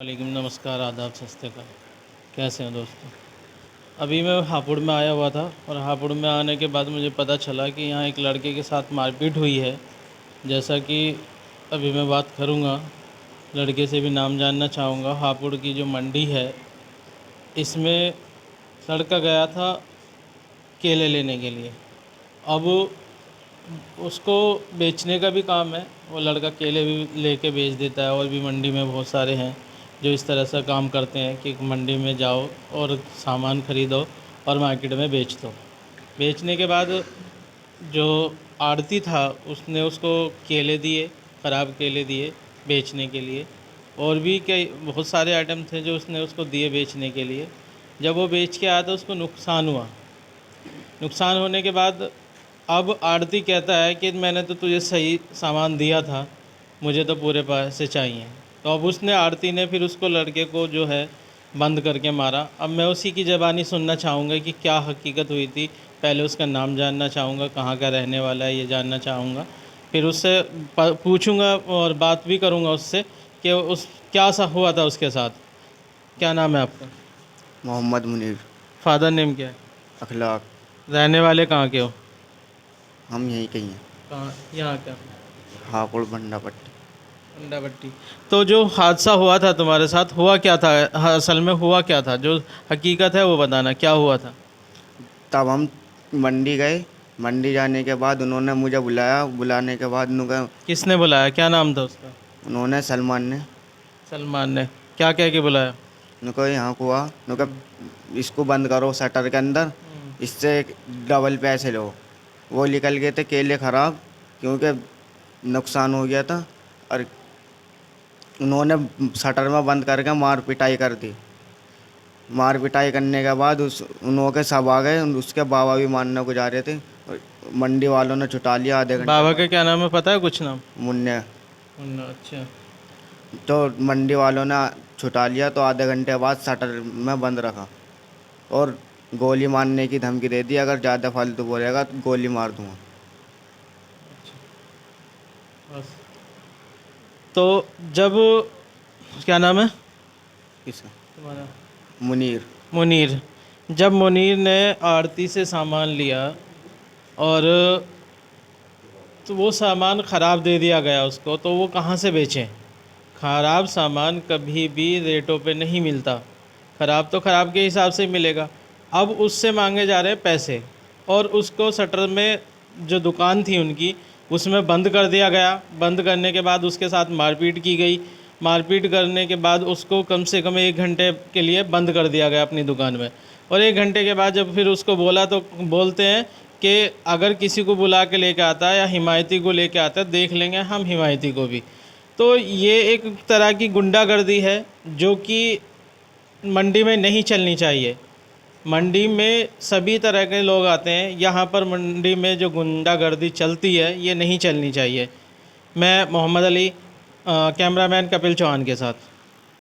वालेकुम, नमस्कार, आदाब, सस्ते का कैसे हैं दोस्तों। अभी मैं हापुड़ में आया हुआ था और हापुड़ में आने के बाद मुझे पता चला कि यहाँ एक लड़के के साथ मारपीट हुई है। जैसा कि अभी मैं बात करूँगा, लड़के से भी नाम जानना चाहूँगा। हापुड़ की जो मंडी है, इसमें लड़का गया था केले लेने के लिए। अब उसको बेचने का भी काम है, वो लड़का केले भी लेके बेच देता है। और भी मंडी में बहुत सारे हैं जो इस तरह से काम करते हैं कि मंडी में जाओ और सामान ख़रीदो और मार्केट में बेच दो। बेचने के बाद जो आड़ती था उसने उसको केले दिए, ख़राब केले दिए बेचने के लिए। और भी कई बहुत सारे आइटम थे जो उसने उसको दिए बेचने के लिए। जब वो बेच के आया तो उसको नुकसान हुआ। नुकसान होने के बाद अब आड़ती कहता है कि मैंने तो तुझे सही सामान दिया था, मुझे तो पूरे पैसे चाहिए। तो अब उसने आड़ती ने फिर उसको लड़के को जो है बंद करके मारा। अब मैं उसी की ज़बानी सुनना चाहूँगा कि क्या हकीकत हुई थी। पहले उसका नाम जानना चाहूँगा, कहाँ का रहने वाला है ये जानना चाहूँगा। फिर उससे पूछूँगा और बात भी करूँगा उससे कि उस क्या सा हुआ था उसके साथ। क्या नाम है आपका? मोहम्मद मुनीर। फादर नेम क्या है? अखलाक। रहने वाले कहाँ के हो? हम यहीं कहीं हैं। कहाँ? यहाँ क्या? हापुड़ बंडा पट्टी। अंडा भट्टी। तो जो हादसा हुआ था तुम्हारे साथ, हुआ क्या था? असल में हुआ क्या था? जो हकीकत है वो बताना, क्या हुआ था? तब हम मंडी गए। मंडी जाने के बाद उन्होंने मुझे बुलाया। बुलाने के बाद किसने बुलाया? क्या नाम था उसका? उन्होंने सलमान ने सलमान ने। क्या कह के बुलाया? उनको यहाँ हुआ उनका हम्म, इसको बंद करो शटर के अंदर, हम्म, इससे डबल पैसे लो। वो निकल गए थे केले ख़राब, क्योंकि नुकसान हो गया था। और उन्होंने शटर में बंद करके मार पिटाई कर दी। मार पिटाई करने के बाद उन लोगों के सब आ गए। उसके बाबा भी मारने को जा रहे थे। और मंडी वालों ने छुटा लिया आधे घंटे बाबा बाद। का क्या नाम है, पता है कुछ नाम? मुन्ने। अच्छा। तो मंडी वालों ने छुटा लिया तो आधे घंटे बाद शटर में बंद रखा और गोली मारने की धमकी दे दी, अगर ज़्यादा फालतू बोलेगा तो गोली मार दूंगा। बस। तो जब, क्या नाम है किसका? तुम्हारा? मुनीर। मुनीर। जब मुनीर ने आड़ती से सामान लिया और तो वो सामान ख़राब दे दिया गया उसको, तो वो कहाँ से बेचें? ख़राब सामान कभी भी रेटों पे नहीं मिलता। ख़राब तो ख़राब के हिसाब से मिलेगा। अब उससे मांगे जा रहे हैं पैसे, और उसको शटर में जो दुकान थी उनकी, उसमें बंद कर दिया गया। बंद करने के बाद उसके साथ मारपीट की गई। मारपीट करने के बाद उसको कम से कम 1 घंटे के लिए बंद कर दिया गया अपनी दुकान में। और 1 घंटे के बाद जब फिर उसको बोला तो बोलते हैं कि अगर किसी को बुला के लेके आता है या हिमायती को लेके आता है, देख लेंगे हम हिमायती को भी। तो ये एक तरह की गुंडागर्दी है जो कि मंडी में नहीं चलनी चाहिए। मंडी में सभी तरह के लोग आते हैं, यहाँ पर मंडी में जो गुंडागर्दी चलती है ये नहीं चलनी चाहिए। मैं मोहम्मद अली, कैमरामैन कपिल चौहान के साथ।